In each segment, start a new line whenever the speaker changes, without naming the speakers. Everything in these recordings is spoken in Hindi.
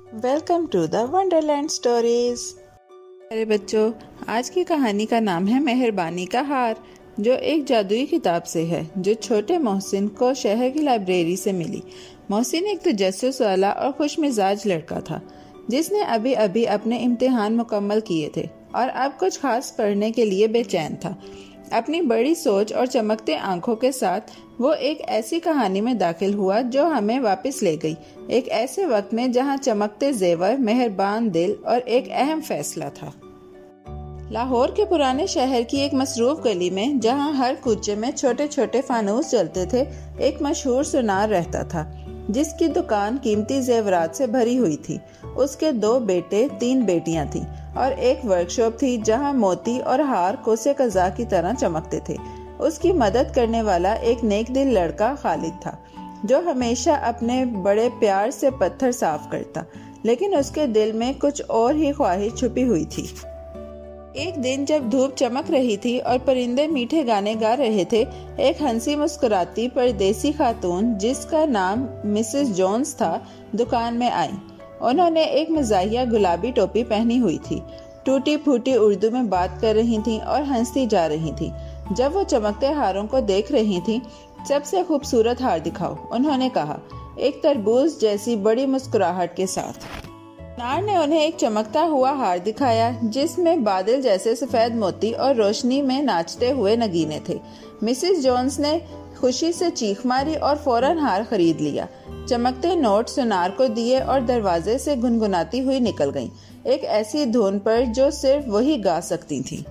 Welcome to the wonderland stories. अरे बच्चों, आज की कहानी का नाम है मेहरबानी का हार, जो एक जादुई किताब से है जो छोटे मोहसिन को शहर की लाइब्रेरी से मिली। मोहसिन एक तजस्सुस वाला और खुश मिजाज लड़का था जिसने अभी अभी अपने इम्तिहान मुकम्मल किए थे और अब कुछ खास पढ़ने के लिए बेचैन था। अपनी बड़ी सोच और चमकते आंखों के साथ वो एक ऐसी कहानी में दाखिल हुआ जो हमें वापस ले गई, एक ऐसे वक्त में जहां चमकते जेवर, मेहरबान दिल और एक अहम फैसला था। लाहौर के पुराने शहर की एक मसरूफ गली में, जहां हर कूचे में छोटे छोटे फानूस जलते थे, एक मशहूर सुनार रहता था जिसकी दुकान कीमती जेवरात से भरी हुई थी। उसके 2 बेटे 3 बेटियां थीं और एक वर्कशॉप थी जहां मोती और हार कोसे कज़ा की तरह चमकते थे। उसकी मदद करने वाला एक नेक दिल लड़का खालिद था जो हमेशा अपने बड़े प्यार से पत्थर साफ करता, लेकिन उसके दिल में कुछ और ही ख्वाहिश छुपी हुई थी। एक दिन जब धूप चमक रही थी और परिंदे मीठे गाने गा रहे थे, एक हंसी मुस्कुराती परदेसी खातून जिसका नाम मिसेस जोन्स था दुकान में आई। उन्होंने एक मज़ाहिया गुलाबी टोपी पहनी हुई थी, टूटी फूटी उर्दू में बात कर रही थी और हंसती जा रही थी। जब वो चमकते हारों को देख रही थी, सबसे खूबसूरत हार दिखाओ, उन्होंने कहा, एक तरबूज जैसी बड़ी मुस्कुराहट के साथ। नार ने उन्हें एक चमकता हुआ हार दिखाया जिसमें बादल जैसे सफेद मोती और रोशनी में नाचते हुए नगीने थे। मिसेस जोन्स ने खुशी से चीख मारी और फौरन हार खरीद लिया। चमकते नोट सुनार को दिए और दरवाजे से गुनगुनाती हुई निकल गईं, एक ऐसी धुन पर जो सिर्फ वही गा सकती थी।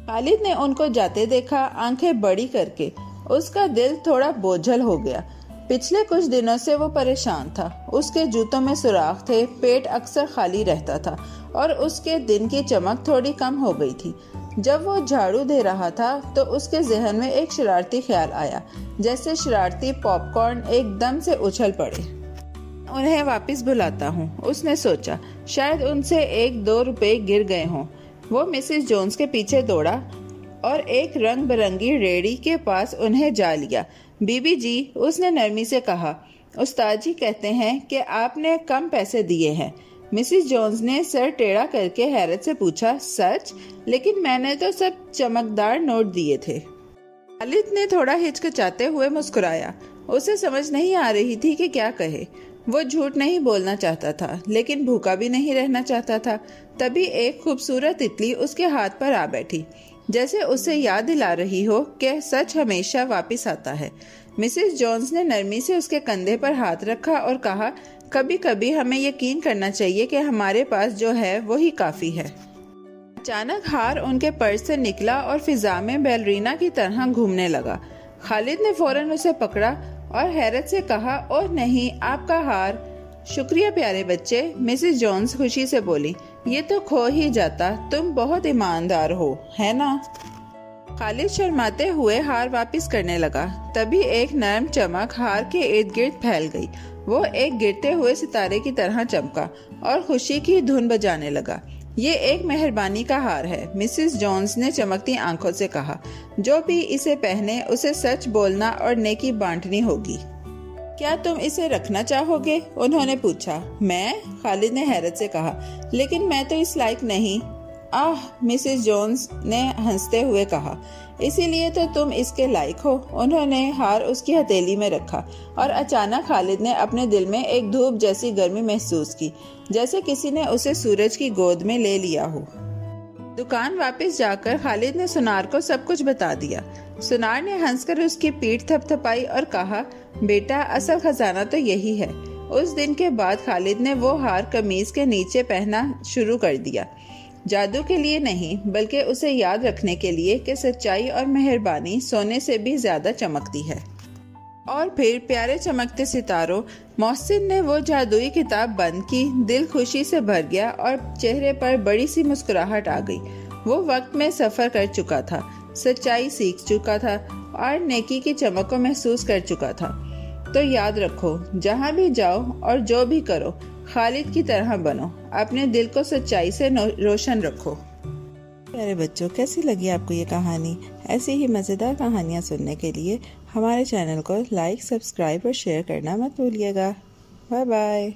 खालिद ने उनको जाते देखा, आंखें बड़ी करके। उसका दिल थोड़ा बोझल हो गया। पिछले कुछ दिनों से वो परेशान था। उसके जूतों में सुराख थे, पेट अक्सर खाली रहता था और उसके दिन की चमक थोड़ी कम हो गई थी। जब वो झाड़ू दे रहा था तो उसके जहन में एक शरारती ख्याल आया, जैसे शरारती पॉपकॉर्न एकदम से उछल पड़े। उन्हें वापस बुलाता हूँ, उसने सोचा, शायद उनसे 1-2 रुपए गिर गए हों। वो मिसेस जोन्स के पीछे दौड़ा और एक रंग बिरंगी रेड़ी के पास उन्हें जा लिया। बीबी जी, उसने नरमी से कहा, उस्ताद जी कहते हैं कि आपने कम पैसे दिए हैं। मिसेस जोन्स ने सर टेढ़ा करके हैरत से पूछा, सच? लेकिन मैंने तो सब चमकदार नोट दिए थे। खालिद ने थोड़ा हिचकिचाते हुए मुस्कुराया। उसे समझ नहीं आ रही थी कि क्या कहे। वो झूठ नहीं बोलना चाहता था, लेकिन भूखा भी नहीं रहना चाहता था। तभी एक खूबसूरत तितली उसके हाथ पर आ बैठी, जैसे उसे याद दिला रही हो कि सच हमेशा वापस आता है। मिसेस जोन्स ने नरमी से उसके कंधे पर हाथ रखा और कहा, कभी कभी हमें यकीन करना चाहिए कि हमारे पास जो है वही काफी है। अचानक हार उनके पर्स से निकला और फिजा में बैलरीना की तरह घूमने लगा। खालिद ने फौरन उसे पकड़ा और हैरत से कहा, ओह नहीं, आपका हार। शुक्रिया प्यारे बच्चे, मिसेस जोन्स खुशी से बोली, ये तो खो ही जाता, तुम बहुत ईमानदार हो, है ना? खालिद शर्माते हुए हार वापस करने लगा। तभी एक नरम चमक हार के इर्द गिर्द फैल गई। वो एक गिरते हुए सितारे की तरह चमका और खुशी की धुन बजाने लगा। ये एक मेहरबानी का हार है, मिसेस जोन्स ने चमकती आंखों से कहा। जो भी इसे पहने उसे सच बोलना और नेकी बांटनी होगी। क्या तुम इसे रखना चाहोगे? उन्होंने पूछा। मैं? खालिद ने हैरत से कहा, लेकिन मैं तो इस लायक नहीं। आह, मिसेस जोन्स ने हंसते हुए कहा, इसीलिए तो तुम इसके लायक हो। उन्होंने हार उसकी हथेली में रखा और अचानक खालिद ने अपने दिल में एक धूप जैसी गर्मी महसूस की, जैसे किसी ने उसे सूरज की गोद में ले लिया हो। दुकान वापस जाकर खालिद ने सुनार को सब कुछ बता दिया। सुनार ने हंसकर उसकी पीठ थपथपाई और कहा, बेटा, असल खजाना तो यही है। उस दिन के बाद खालिद ने वो हार कमीज के नीचे पहनना शुरू कर दिया, जादू के लिए नहीं, बल्कि उसे याद रखने के लिए कि सच्चाई और मेहरबानी सोने से भी ज्यादा चमकती है। और फिर प्यारे चमकते सितारों, मोहसिन ने वो जादुई किताब बंद की। दिल खुशी से भर गया और चेहरे पर बड़ी सी मुस्कुराहट आ गई। वो वक्त में सफर कर चुका था, सच्चाई सीख चुका था और नेकी की चमक को महसूस कर चुका था। तो याद रखो, जहाँ भी जाओ और जो भी करो, खालिद की तरह बनो। अपने दिल को सच्चाई से रोशन रखो। प्यारे बच्चों, कैसी लगी आपको ये कहानी? ऐसी ही मज़ेदार कहानियाँ सुनने के लिए हमारे चैनल को लाइक, सब्सक्राइब और शेयर करना मत भूलिएगा। Bye bye.